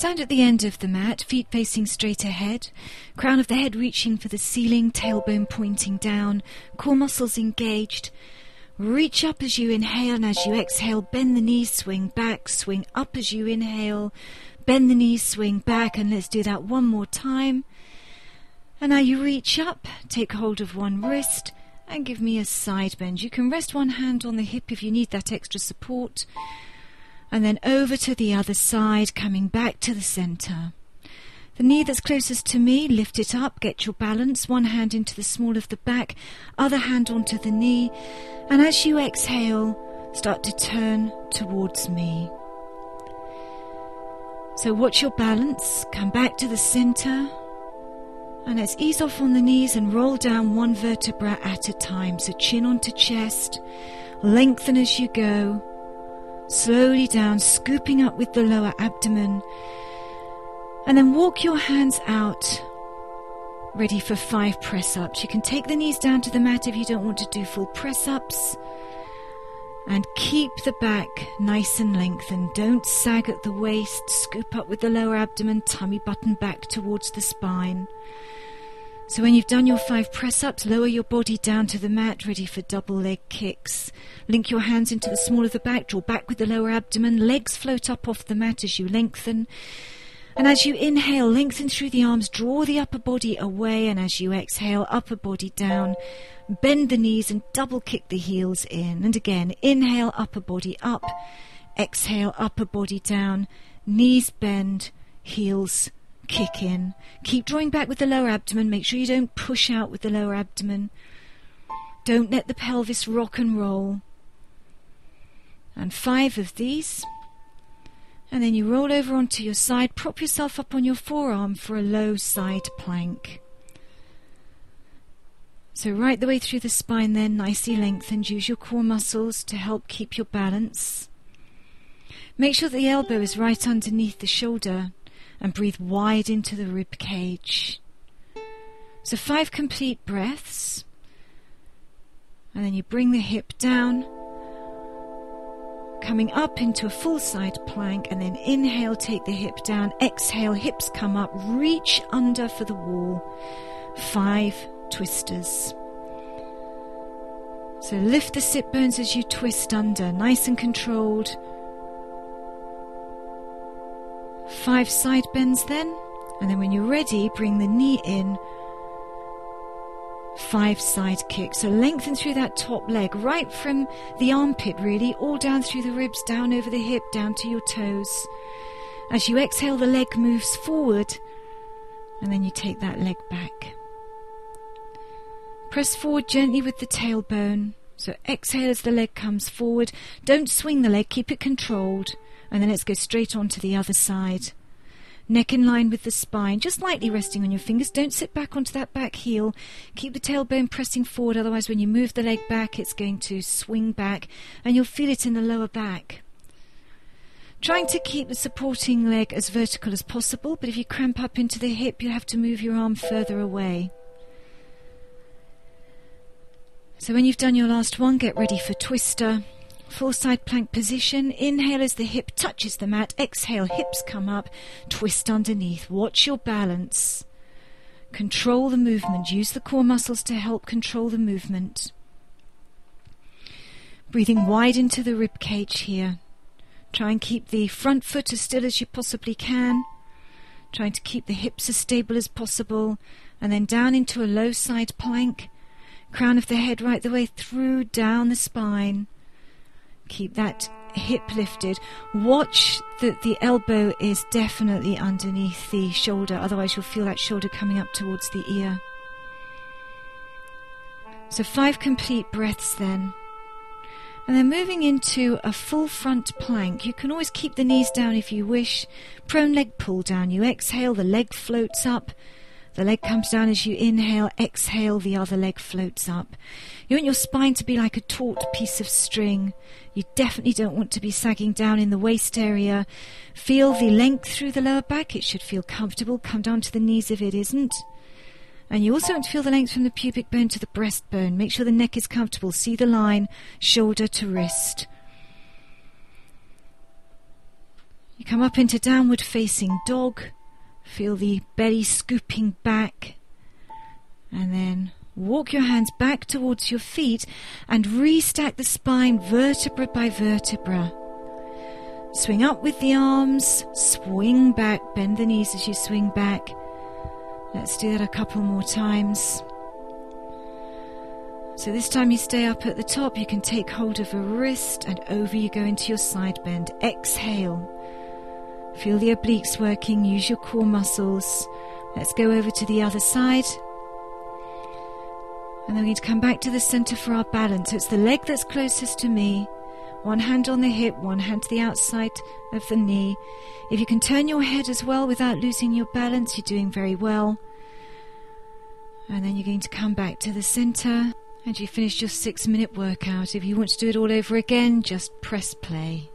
stand at the end of the mat, feet facing straight ahead, crown of the head reaching for the ceiling, tailbone pointing down, core muscles engaged. Reach up as you inhale, and as you exhale, bend the knees, swing back, swing up as you inhale, bend the knees, swing back, and let's do that one more time. And now you reach up, take hold of one wrist, and give me a side bend. You can rest one hand on the hip if you need that extra support. And then over to the other side, coming back to the center. The knee that's closest to me, lift it up, get your balance. One hand into the small of the back, other hand onto the knee. And as you exhale, start to turn towards me. So watch your balance, come back to the center. And let's ease off on the knees and roll down one vertebra at a time. So chin onto chest, lengthen as you go. Slowly down, scooping up with the lower abdomen. And then walk your hands out, ready for 5 press-ups. You can take the knees down to the mat if you don't want to do full press-ups. And keep the back nice and lengthened. Don't sag at the waist. Scoop up with the lower abdomen, tummy button back towards the spine. So when you've done your 5 press-ups, lower your body down to the mat, ready for double leg kicks. Link your hands into the small of the back, draw back with the lower abdomen, legs float up off the mat as you lengthen. And as you inhale, lengthen through the arms, draw the upper body away, and as you exhale, upper body down, bend the knees and double kick the heels in. And again, inhale, upper body up, exhale, upper body down, knees bend, heels kick in. Keep drawing back with the lower abdomen. Make sure you don't push out with the lower abdomen. Don't let the pelvis rock and roll. And 5 of these. And then you roll over onto your side. Prop yourself up on your forearm for a low side plank. So right the way through the spine then, nicely lengthened. Use your core muscles to help keep your balance. Make sure that the elbow is right underneath the shoulder. And breathe wide into the rib cage. So 5 complete breaths. And then you bring the hip down, coming up into a full side plank, and then inhale, take the hip down, exhale, hips come up, reach under for the wall. 5 twisters. So lift the sit bones as you twist under, nice and controlled. 5 side bends then, and then when you're ready, bring the knee in. 5 side kicks. So lengthen through that top leg, right from the armpit really, all down through the ribs, down over the hip, down to your toes. As you exhale, the leg moves forward, and then you take that leg back. Press forward gently with the tailbone. So exhale as the leg comes forward. Don't swing the leg, keep it controlled. And then let's go straight on to the other side. Neck in line with the spine, just lightly resting on your fingers. Don't sit back onto that back heel. Keep the tailbone pressing forward, otherwise when you move the leg back, it's going to swing back, and you'll feel it in the lower back. Trying to keep the supporting leg as vertical as possible, but if you cramp up into the hip, you have to move your arm further away. So when you've done your last one, get ready for twister. Full side plank position. Inhale as the hip touches the mat. Exhale, hips come up. Twist underneath. Watch your balance. Control the movement. Use the core muscles to help control the movement. Breathing wide into the rib cage here. Try and keep the front foot as still as you possibly can. Trying to keep the hips as stable as possible. And then down into a low side plank. Crown of the head right the way through, down the spine. Keep that hip lifted. Watch that the elbow is definitely underneath the shoulder, otherwise you'll feel that shoulder coming up towards the ear. So 5 complete breaths then. And then moving into a full front plank. You can always keep the knees down if you wish. Prone leg pull down. You exhale, the leg floats up. The leg comes down as you inhale, exhale, the other leg floats up. You want your spine to be like a taut piece of string. You definitely don't want to be sagging down in the waist area. Feel the length through the lower back. It should feel comfortable. Come down to the knees if it isn't. And you also want to feel the length from the pubic bone to the breastbone. Make sure the neck is comfortable. See the line, shoulder to wrist. You come up into downward facing dog. Feel the belly scooping back. And then walk your hands back towards your feet and restack the spine vertebra by vertebra. Swing up with the arms, swing back, bend the knees as you swing back. Let's do that a couple more times. So this time you stay up at the top, you can take hold of a wrist and over you go into your side bend. Exhale. Feel the obliques working, use your core muscles. Let's go over to the other side. And then we're going to come back to the center for our balance. So it's the leg that's closest to me. One hand on the hip, one hand to the outside of the knee. If you can turn your head as well without losing your balance, you're doing very well. And then you're going to come back to the center and you finished your 6-minute workout. If you want to do it all over again, just press play.